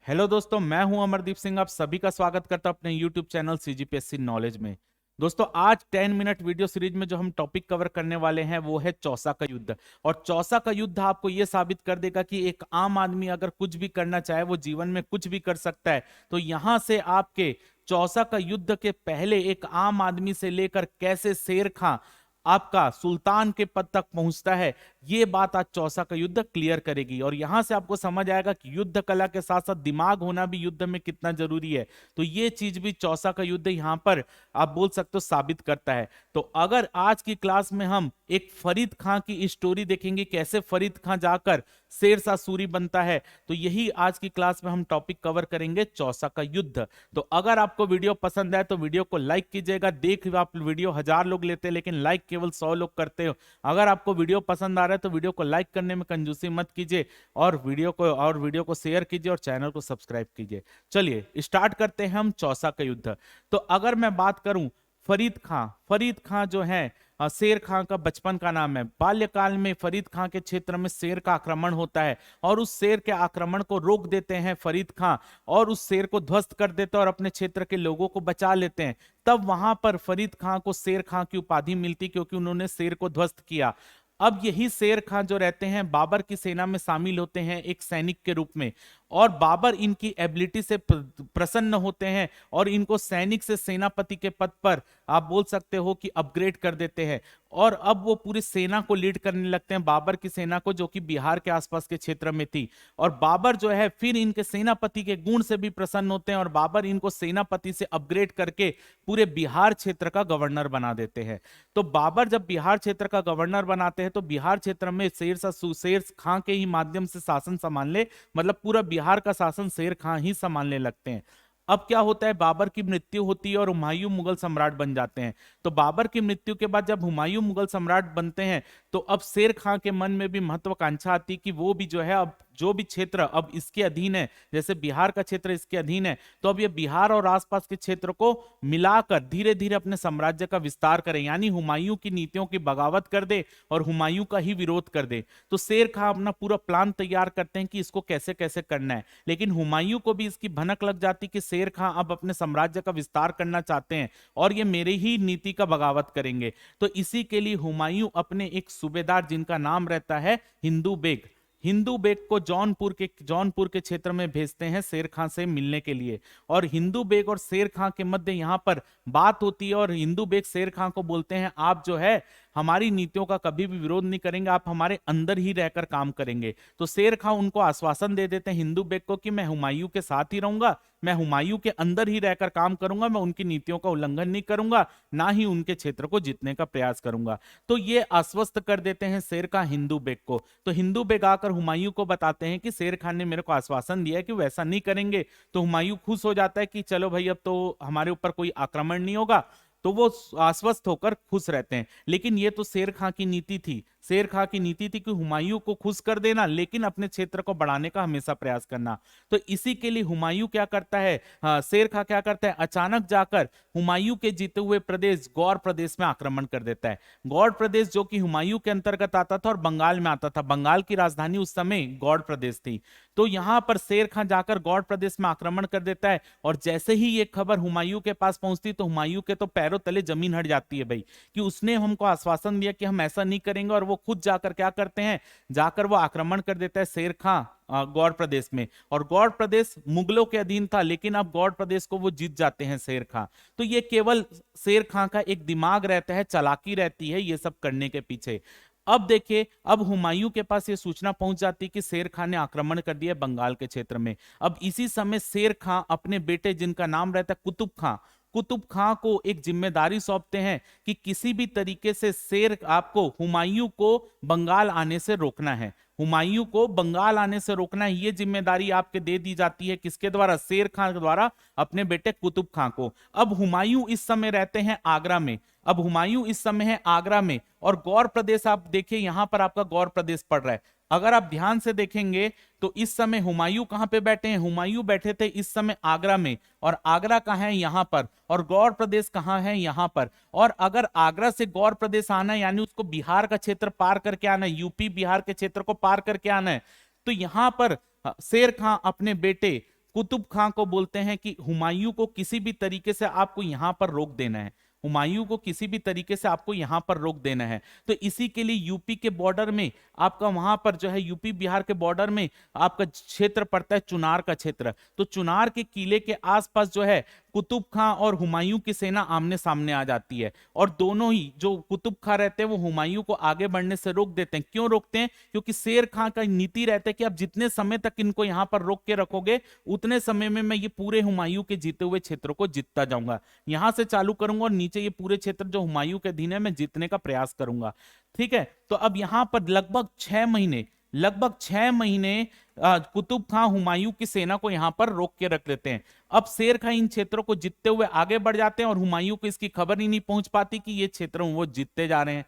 Hello दोस्तों, मैं हूं अमरदीप सिंह। आप सभी का स्वागत करता हूं अपने यूट्यूब चैनल सीजीपीएससी नॉलेज में। दोस्तों, आज 10 मिनट वीडियो सीरीज में जो हम टॉपिक कवर करने वाले हैं वो है चौसा का युद्ध। और चौसा का युद्ध आपको ये साबित कर देगा कि एक आम आदमी अगर कुछ भी करना चाहे वो जीवन में कुछ भी कर सकता है। तो यहां से आपके चौसा का युद्ध के पहले एक आम आदमी से लेकर कैसे शेर खां आपका सुल्तान के पद तक पहुंचता है, ये बात आज चौसा का युद्ध क्लियर करेगी। और यहां से आपको समझ आएगा कि युद्ध कला के साथ साथ दिमाग होना भी युद्ध में कितना जरूरी है। तो ये चीज भी चौसा का युद्ध यहां पर आप बोल सकते हो साबित करता है। तो अगर आज की क्लास में हम एक फरीद खां की स्टोरी देखेंगे, कैसे फरीद खां जाकर शेरशाह सूरी बनता है, तो यही आज की क्लास में हम टॉपिक कवर करेंगे, चौसा का युद्ध। तो अगर आपको वीडियो पसंद आए तो वीडियो को लाइक कीजिएगा। देख आप वीडियो 1000 लोग लेते हैं लेकिन लाइक केवल 100 लोग करते हो। अगर आपको वीडियो पसंद आ रहा है तो वीडियो को लाइक करने में कंजूसी मत कीजिए, और वीडियो को शेयर कीजिए और चैनल को सब्सक्राइब कीजिए। चलिए स्टार्ट करते हैं हम चौसा का युद्ध। तो अगर मैं बात करूं फरीद खां जो है शेर खां का बचपन का नाम है। बाल्यकाल में फरीद खां के क्षेत्र में शेर का आक्रमण होता है और उस शेर के आक्रमण को रोक देते हैं फरीद खां, और उस शेर को ध्वस्त कर देते हैं और अपने क्षेत्र के लोगों को बचा लेते हैं। तब वहां पर फरीद खां को शेर खां की उपाधि मिलती क्योंकि उन्होंने शेर को ध्वस्त किया। अब यही शेर खां जो रहते हैं बाबर की सेना में शामिल होते हैं एक सैनिक के रूप में, और बाबर इनकी एबिलिटी से प्रसन्न होते हैं और इनको सैनिक से सेनापति के पद पर आप बोल सकते हो कि अपग्रेड कर देते हैं। और अब वो पूरी सेना को लीड करने लगते हैं, बाबर की सेना को, जो कि बिहार के आसपास के क्षेत्र में थी। और बाबर जो है फिर इनके सेनापति के गुण से भी प्रसन्न होते हैं और बाबर इनको सेनापति से अपग्रेड करके पूरे बिहार क्षेत्र का गवर्नर बना देते हैं। तो बाबर जब बिहार क्षेत्र का गवर्नर बनाते हैं तो बिहार क्षेत्र में शेर खां के ही माध्यम से शासन संभालने, मतलब पूरा बिहार का शासन शेर खां ही संभालने लगते हैं। अब क्या होता है, बाबर की मृत्यु होती है और हुमायूं मुगल सम्राट बन जाते हैं। तो बाबर की मृत्यु के बाद जब हुमायूं मुगल सम्राट बनते हैं तो अब शेर खां के मन में भी महत्वाकांक्षा आती है कि वो भी जो है अब जो भी क्षेत्र अब इसके अधीन है, जैसे बिहार का क्षेत्र इसके अधीन है, तो अब ये बिहार और आसपास के क्षेत्र को मिलाकर धीरे धीरे अपने साम्राज्य का विस्तार करें, यानी हुमायूं की नीतियों की बगावत कर दे और हुमायूं का ही विरोध कर दे। तो शेर खां अपना पूरा प्लान तैयार करते हैं कि इसको कैसे कैसे करना है, लेकिन हुमायूं को भी इसकी भनक लग जाती कि शेर खां अब अपने साम्राज्य का विस्तार करना चाहते हैं और ये मेरे ही नीति का बगावत करेंगे। तो इसी के लिए हुमायूं अपने एक सूबेदार जिनका नाम रहता है हिंदू बेग को जौनपुर के क्षेत्र में भेजते हैं शेर खां से मिलने के लिए। और हिंदू बेग और शेर खां के मध्य यहां पर बात होती है और हिंदू बेग शेर खां को बोलते हैं, आप जो है हमारी नीतियों का कभी भी विरोध नहीं करेंगे, आप हमारे अंदर ही रहकर काम करेंगे। तो शेर खां उनको आश्वासन दे देते हैं हिंदू बेग को कि मैं हुमायूं के साथ ही रहूंगा, मैं हुमायूं के अंदर ही रहकर काम करूंगा, मैं उनकी नीतियों का उल्लंघन नहीं करूंगा, ना ही उनके क्षेत्र को जीतने का प्रयास करूंगा। तो ये आश्वस्त कर देते हैं शेर खां हिंदू बेग को। तो हिंदू बेग आकर हुमायूं को बताते हैं कि शेर खान ने मेरे को आश्वासन दिया है कि वैसा नहीं करेंगे। तो हुमायूं खुश हो जाता है कि चलो भाई अब तो हमारे ऊपर कोई आक्रमण नहीं होगा, तो वो आश्वस्त होकर खुश रहते हैं। लेकिन ये तो शेर खां की नीति थी, शेर खां की नीति थी कि हुमायूं को खुश कर देना लेकिन अपने क्षेत्र को बढ़ाने का हमेशा प्रयास करना। तो इसी के लिए हुमायूं क्या करता है, शेर खां क्या करता है, अचानक जाकर हुमायूं के जीते हुए प्रदेश गौड़ प्रदेश में आक्रमण कर देता है। गौड़ प्रदेश जो कि हुमायूं के अंतर्गत आता था और बंगाल में आता था, बंगाल की राजधानी उस समय गौड़ प्रदेश थी। तो यहां पर शेर खां जाकर गौड़ प्रदेश में आक्रमण कर देता है और जैसे ही ये खबर हुमायूं के पास पहुंचती तो हुमायूं के तो पैरों तले जमीन हट जाती है भाई, कि उसने हमको आश्वासन दिया कि हम ऐसा नहीं करेंगे, और वो खुद जाकर क्या करते हैं, जाकर वो आक्रमण कर देता है शेर खां गौड़ प्रदेश में। और गौड़ प्रदेश मुगलों के अधीन था लेकिन अब गौड़ प्रदेश को वो जीत जाते हैं शेर खां। तो ये केवल शेर खां का एक दिमाग रहता है, चालाकी रहती है ये सब करने के पीछे। अब देखिए, अब हुमायूं के पास ये सूचना पहुंच जाती कि शेर खां ने आक्रमण कर दिया बंगाल के क्षेत्र में। अब इसी समय शेर खां अपने बेटे जिनका नाम रहता है कुतुब खां को एक जिम्मेदारी सौंपते हैं कि किसी भी तरीके से आपको हुमायूं को बंगाल आने से रोकना है, हुमायूं को बंगाल आने से रोकना है। ये जिम्मेदारी आपके दे दी जाती है किसके द्वारा, शेर खां के द्वारा अपने बेटे कुतुब खां को। अब हुमायूं इस समय रहते हैं आगरा में, अब हुमायूं इस समय है आगरा में, और गौड़ प्रदेश आप देखिए यहां पर आपका गौड़ प्रदेश पड़ रहा है। अगर आप ध्यान से देखेंगे तो इस समय हुमायूं कहां पे बैठे हैं, हुमायूं बैठे थे इस समय आगरा में, और आगरा कहां है, यहां पर, और गौड़ प्रदेश कहां है, यहां पर। और अगर आगरा से गौड़ प्रदेश आना है यानी उसको बिहार का क्षेत्र पार करके आना है, यूपी बिहार के क्षेत्र को पार करके आना है, तो यहां पर शेर खां अपने बेटे कुतुब खां को बोलते हैं कि हुमायूं को किसी भी तरीके से आपको यहां पर रोक देना है, हुमायूं को किसी भी तरीके से आपको यहां पर रोक देना है। तो इसी के लिए यूपी के बॉर्डर में आपका वहां पर जो है यूपी बिहार के बॉर्डर में आपका क्षेत्र पड़ता है चुनार का क्षेत्र। तो चुनार के किले के आसपास जो है कुतुब खां और हुमायूं की सेना आमने सामने आ जाती है, और दोनों ही जो कुतुब खां रहते हैं वो हुमायूं को आगे बढ़ने से रोक देते हैं। क्यों रोकते हैं? क्योंकि शेर खां का नीति रहता है कि आप जितने समय तक इनको यहां पर रोक के रखोगे उतने समय में मैं ये पूरे हुमायूं के जीते हुए क्षेत्रों को जीतता जाऊंगा, यहां से चालू करूंगा और नीचे ये पूरे क्षेत्र जो हुमायूं के अधीन है मैं जीतने का प्रयास करूंगा। ठीक है, तो अब यहां पर लगभग 6 महीने कुतुब खां हुमायूं की सेना को यहां पर रोक के रख लेते हैं। अब शेर खां इन क्षेत्रों को जीतते हुए आगे बढ़ जाते हैं और हुमायूं को इसकी खबर ही नहीं पहुंच पाती कि ये क्षेत्र वो जीतते जा रहे हैं।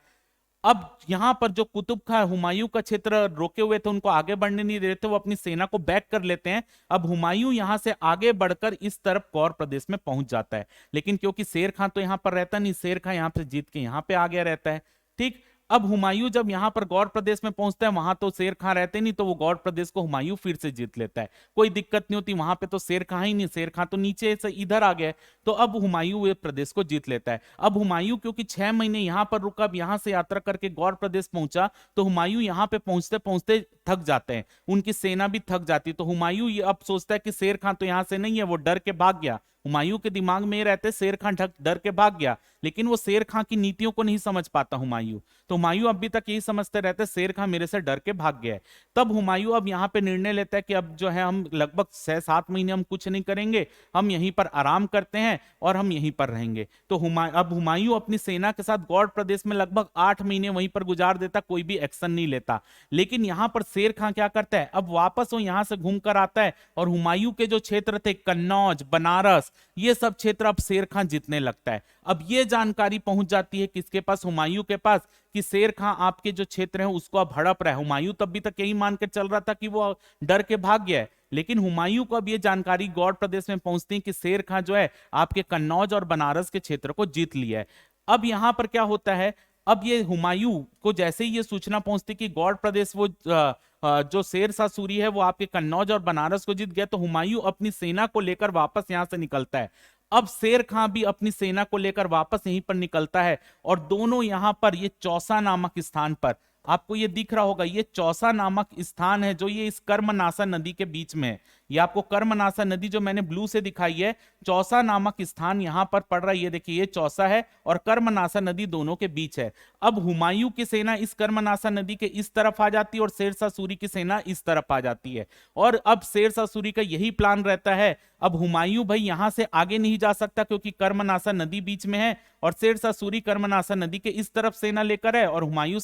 अब यहां पर जो कुतुब खां हुमायूं का क्षेत्र रोके हुए थे उनको आगे बढ़ने नहीं दे रहे थे, वो अपनी सेना को बैक कर लेते हैं। अब हुमायूं यहां से आगे बढ़कर इस तरफ गौर प्रदेश में पहुंच जाता है, लेकिन क्योंकि शेर खां तो यहां पर रहता नहीं, शेर खां यहां पर जीत के यहां पे आ गया रहता है। ठीक, अब हुमायूं जब यहां पर गौर प्रदेश में पहुंचता है, वहां तो शेर खां रहते नहीं, तो वो गौर प्रदेश को हुमायूं फिर से जीत लेता है, कोई दिक्कत नहीं होती, वहां पे तो शेर खां ही नहीं, शेर खां तो नीचे से इधर आ गया। तो अब हुमायूं ये प्रदेश को जीत लेता है। अब हुमायूं क्योंकि 6 महीने यहां पर रुका, अब यहां से यात्रा करके गौर प्रदेश पहुंचा, तो हुमायूं यहां पे पहुंचते पहुंचते थक जाते हैं, उनकी सेना भी थक जाती है। तो हुमायूं ये अब सोचता है कि शेर खां तो यहां से नहीं है, वो डर के भाग गया। हुमायूं के दिमाग में ये रहते शेर खां डर के भाग गया, लेकिन वो शेर खां की नीतियों को नहीं समझ पाता हुमायूं। तो हुमायूं अभी तक यही समझते रहते शेर खां मेरे से डर के भाग गया है। तब हुमायूं अब यहाँ पे निर्णय लेता है कि अब जो है हम लगभग 6-7 महीने हम कुछ नहीं करेंगे, हम यहीं पर आराम करते हैं और हम यहीं पर रहेंगे। तो अब हुमायूं अपनी सेना के साथ गौड़ प्रदेश में लगभग 8 महीने वहीं पर गुजार देता, कोई भी एक्शन नहीं लेता। लेकिन यहाँ पर शेर खां क्या करता है, अब वापस वो यहाँ से घूम कर आता है और हुमायूं के जो क्षेत्र थे कन्नौज, बनारस, ये सब क्षेत्र अब शेर खां जीतने लगता है। अब ये जानकारी पहुंच जाती है किसके पास, हुमायूं के पास, कि शेर खां आपके जो क्षेत्र है उसको अब हड़प रहा है। हुमायूं तब भी तक यही मान के चल रहा था कि वो डर के भाग गया है, लेकिन हुमायूं को अब ये जानकारी गौड़ प्रदेश में पहुंचती है कि शेर खां जो है आपके कन्नौज और बनारस के क्षेत्र को जीत लिया है। अब यहां पर क्या होता है, अब ये हुमायूं को जैसे ही ये सूचना पहुंचती कि गौड़ प्रदेश वो जो शेर शाह सूरी है वो आपके कन्नौज और बनारस को जीत गया, तो हुमायूं अपनी सेना को लेकर वापस यहां से निकलता है। अब शेर खां भी अपनी सेना को लेकर वापस यहीं पर निकलता है और दोनों यहां पर ये चौसा नामक स्थान पर, आपको ये दिख रहा होगा, ये चौसा नामक स्थान है जो ये इस कर्मनासा नदी के बीच में है। ये आपको कर्मनासा नदी जो मैंने ब्लू से दिखाई है, चौसा नामक स्थान यहां पर पड़ रहा है। ये देखिए, ये चौसा है और कर्मनासा नदी दोनों के बीच है। अब हुमायूं की सेना इस कर्मनासा नदी के इस तरफ आ जाती है और शेर शाह सूरी की सेना इस तरफ आ जाती है। और अब शेर शाह सूरी का यही प्लान रहता है, अब हुमायूं भाई यहां से आगे नहीं जा सकता क्योंकि कर्मनासा नदी बीच में है, और शेर शाह सूरी कर्मनासा नदी के इस तरफ सेना लेकर है और हुमायूं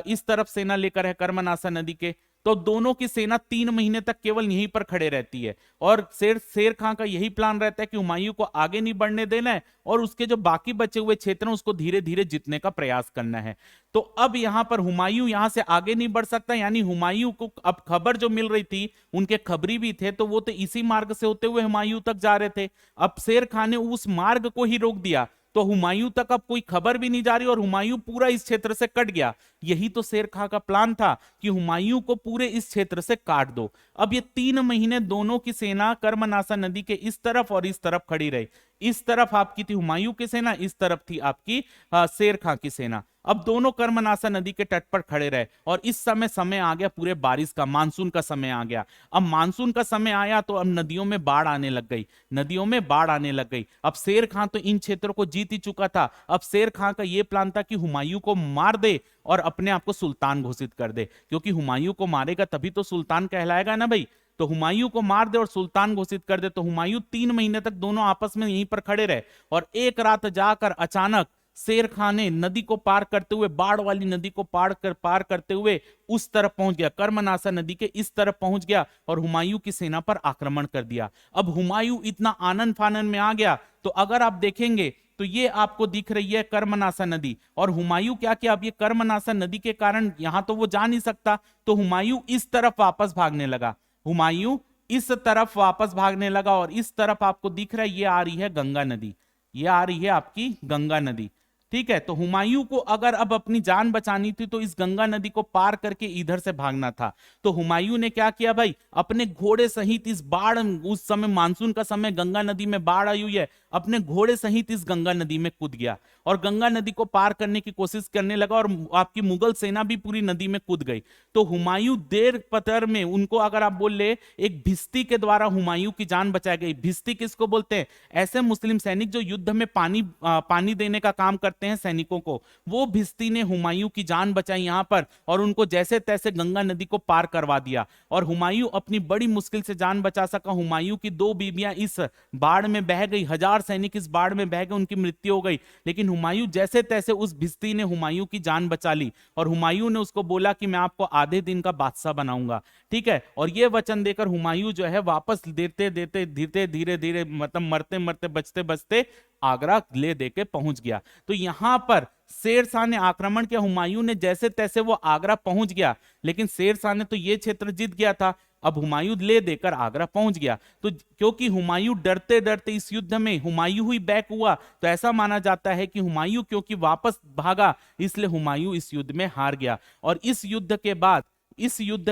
इस तरफ सेना लेकर है कर्मनासा नदी के। तो दोनों की सेना 3 महीने तक केवल यहीं पर खड़े रहती है और शेर खां का यही प्लान रहता है कि हुमायूं को आगे नहीं बढ़ने देना है और उसके जो बाकी बचे हुए क्षेत्र हैं उसको धीरे धीरे जीतने का प्रयास करना है। तो अब यहां पर हुमायूं यहां से आगे नहीं बढ़ सकता, यानी हुमायूं को अब खबर जो मिल रही थी, उनके खबरी भी थे तो वो तो इसी मार्ग से होते हुए हुमायूं तक जा रहे थे। अब शेर खां ने उस मार्ग को ही रोक दिया तो हुमायूं तक अब कोई खबर भी नहीं जा रही और हुमायूं पूरा इस क्षेत्र से कट गया। यही तो शेर खां का प्लान था कि हुमायूं को पूरे इस क्षेत्र से काट दो। अब ये 3 महीने दोनों की सेना कर्मनासा नदी के इस तरफ और इस तरफ खड़ी रही। इस तरफ आपकी थी हुमायूं की सेना, इस तरफ थी आपकी शेर खां की सेना। अब दोनों कर्मनासा नदी के तट पर खड़े रहे और इस समय आ गया पूरे बारिश का, मानसून का समय आ गया। अब मानसून का समय आया तो अब नदियों में बाढ़ आने लग गई, नदियों में बाढ़ आने लग गई। अब शेर खां तो इन क्षेत्रों को जीत ही चुका था। अब शेर खां का यह प्लान था कि हुमायूं को मार दे और अपने आप को सुल्तान घोषित कर दे, क्योंकि हुमायूं को मारेगा तभी तो सुल्तान कहलाएगा ना भाई। तो हुमायूं को मार दे और सुल्तान घोषित कर दे। तो हुमायूं 3 महीने तक दोनों आपस में यहीं पर खड़े रहे और एक रात जाकर अचानक शेर खां ने नदी को पार करते हुए, बाढ़ वाली नदी को पार करते हुए उस तरफ पहुंच गया, कर्मनासा नदी के इस तरफ पहुंच गया और हुमायूं की सेना पर आक्रमण कर दिया। अब हुमायूं इतना आनन फानन में आ गया, तो अगर आप देखेंगे तो ये आपको दिख रही है कर्मनासा नदी, और हुमायूं क्या किया, अब ये कर्मनासा नदी के कारण यहां तो वो जा नहीं सकता, तो हुमायूं इस तरफ वापस भागने लगा। हुमायूं इस तरफ वापस भागने लगा और इस तरफ आपको दिख रहा है ये आ रही है गंगा नदी, ये आ रही है आपकी गंगा नदी। ठीक है, तो हुमायूं को अगर अब अपनी जान बचानी थी तो इस गंगा नदी को पार करके इधर से भागना था। तो हुमायूं ने क्या किया भाई, अपने घोड़े सहित इस बाढ़, उस समय मानसून का समय, गंगा नदी में बाढ़ आई हुई है, अपने घोड़े सहित इस गंगा नदी में कूद गया और गंगा नदी को पार करने की कोशिश करने लगा और आपकी मुगल सेना भी पूरी नदी में कूद गई। तो हुमायूं देर पतर में, उनको अगर आप बोल ले, एक भिस्ती के द्वारा हुमायूं की जान बचाई गई। भिस्ती किसको बोलते हैं? ऐसे मुस्लिम सैनिक जो युद्ध में पानी देने का काम करते हैं सैनिकों को, वो भिस्ती ने हुमायूं की जान बचाई यहां पर और उनको जैसे तैसे गंगा नदी को पार करवा दिया और हुमायूं अपनी बड़ी मुश्किल से जान बचा सका। हुमायूं की 2 बीबियां इस बाढ़ में बह गई, 1000 सैनिक इस बाढ़ में बह गए, उनकी मृत्यु हो गई। लेकिन हुमायूं जैसे तैसे, उस भिस्ती ने हुमायूं की जान बचा ली और हुमायूं ने उसको बोला कि मैं आपको आधे दिन का बादशाह बनाऊंगा, ठीक है। और ये वचन देकर हुमायूं जो है वापस देते देते धीरे धीरे धीरे, मतलब मरते मरते बचते बचते आगरा ले देके पहुंच गया। तो यहां पर शेर शाह ने आक्रमण किया, हुमायूं ने जैसे तैसे वो आगरा पहुंच गया, लेकिन शेर शाह ने तो ये क्षेत्र जीत गया था, अब हुमायूं ले देकर आगरा पहुंच गया। तो क्योंकि हुमायूं डरते डरते इस युद्ध में हुमायूं ही बैक हुआ, तो ऐसा माना जाता है कि हुमायूं क्योंकि वापस भागा, इसलिए हुमायूं इस युद्ध में हार गया। और इस युद्ध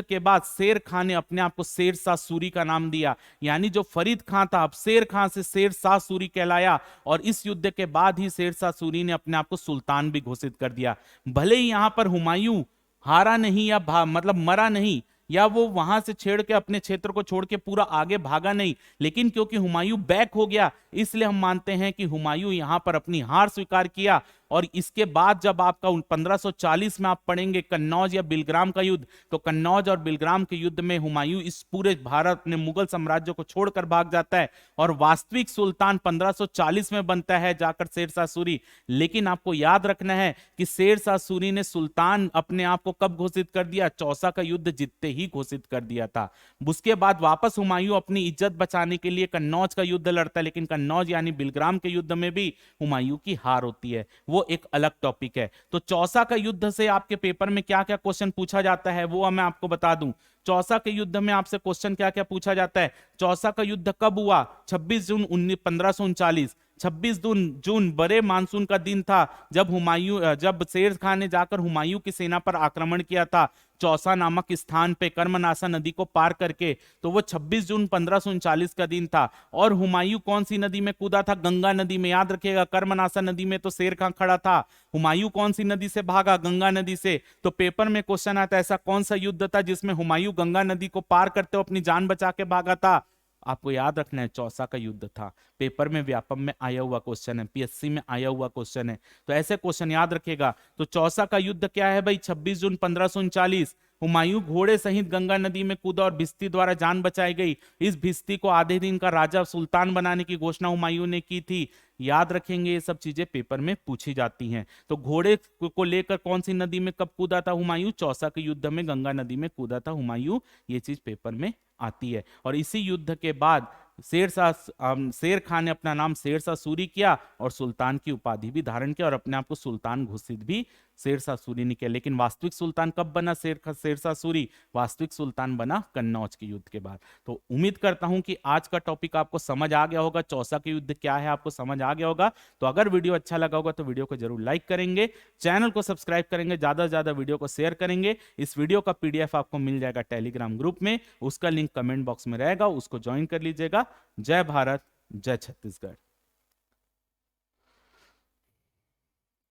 के बाद शेर खान ने अपने आप को शेर शाह सूरी का नाम दिया, यानी जो फरीद खान था अब शेर खान से शेर शाह सूरी कहलाया। और इस युद्ध के बाद ही शेर शाह सूरी ने अपने आप को सुल्तान भी घोषित कर दिया। भले ही यहां पर हुमायूं हारा नहीं या मतलब मरा नहीं, या वो वहां से छेड़ के अपने क्षेत्र को छोड़ के पूरा आगे भागा नहीं, लेकिन क्योंकि हुमायूं बैक हो गया, इसलिए हम मानते हैं कि हुमायूं यहां पर अपनी हार स्वीकार किया। और इसके बाद जब आपका 1540 में आप पढ़ेंगे कन्नौज या बिलग्राम का युद्ध, तो कन्नौज और बिलग्राम के युद्ध में हुमायूं इस पूरे भारत अपने मुगल साम्राज्य को छोड़कर भाग जाता है और वास्तविक सुल्तान 1540 में बनता है जाकर शेर शाह सूरी। लेकिन आपको याद रखना है कि शेर शाह सूरी ने सुल्तान अपने आप को कब घोषित कर दिया? चौसा का युद्ध जीतते ही घोषित कर दिया था। उसके बाद वापस हुमायूं अपनी इज्जत बचाने के लिए कन्नौज का युद्ध लड़ता है, लेकिन कन्नौज यानी बिलग्राम के युद्ध में भी हुमायूं की हार होती है, वो एक अलग टॉपिक है। तो चौसा का युद्ध से आपके पेपर में क्या क्या क्वेश्चन पूछा जाता है वो मैं आपको बता दूं। चौसा के युद्ध में आपसे क्वेश्चन क्या क्या पूछा जाता है? चौसा का युद्ध कब हुआ? 26 जून 1539। 26 जून बड़े मानसून का दिन था जब शेर खान ने जाकर हुमायूं की सेना पर आक्रमण किया था चौसा नामक स्थान पे कर्मनासा नदी को पार करके। तो वो 26 जून 1539 का दिन था। और हुमायूं कौन सी नदी में कूदा था? गंगा नदी में। याद रखिएगा, कर्मनासा नदी में तो शेर खान खड़ा था, हुमायूं कौन सी नदी से भागा? गंगा नदी से। तो पेपर में क्वेश्चन आता है ऐसा कौन सा युद्ध था जिसमें हुमायूं गंगा नदी को पार करते हुए अपनी जान बचा के भागा था? आपको याद रखना है चौसा का युद्ध था। पेपर में व्यापम में आया हुआ क्वेश्चन है, पीएससी में आया हुआ क्वेश्चन है, तो ऐसे क्वेश्चन याद रखेगा। तो चौसा का युद्ध क्या है भाई? 26 जून 1539 हुमायूं घोड़े सहित गंगा नदी में कूदा और भिस्ती द्वारा जान बचाई गई। इस भिस्ती को आधे दिन का राजा सुल्तान बनाने की घोषणा हुमायूं ने की थी। याद रखेंगे, ये सब चीजें पेपर में पूछी जाती हैं। तो घोड़े को लेकर कौन सी नदी में कब कूदा था हुमायूं? चौसा के युद्ध में गंगा नदी में कूदा था हुमायूं, ये चीज पेपर में आती है। और इसी युद्ध के बाद शेर खान ने अपना नाम शेर शाह सूरी किया और सुल्तान की उपाधि भी धारण किया और अपने आप को सुल्तान घोषित भी शेर शाह सूरी ने किया। लेकिन वास्तविक सुल्तान कब बना शेर शाह सूरी? वास्तविक सुल्तान बना कन्नौज के युद्ध के बाद। तो उम्मीद करता हूं कि आज का टॉपिक आपको समझ आ गया होगा, चौसा के युद्ध क्या है आपको समझ आ गया होगा। तो अगर वीडियो अच्छा लगा होगा तो वीडियो को जरूर लाइक करेंगे, चैनल को सब्सक्राइब करेंगे, ज्यादा से ज्यादा वीडियो को शेयर करेंगे। इस वीडियो का पीडीएफ आपको मिल जाएगा टेलीग्राम ग्रुप में, उसका लिंक कमेंट बॉक्स में रहेगा, उसको ज्वाइन कर लीजिएगा। जय भारत, जय छत्तीसगढ़।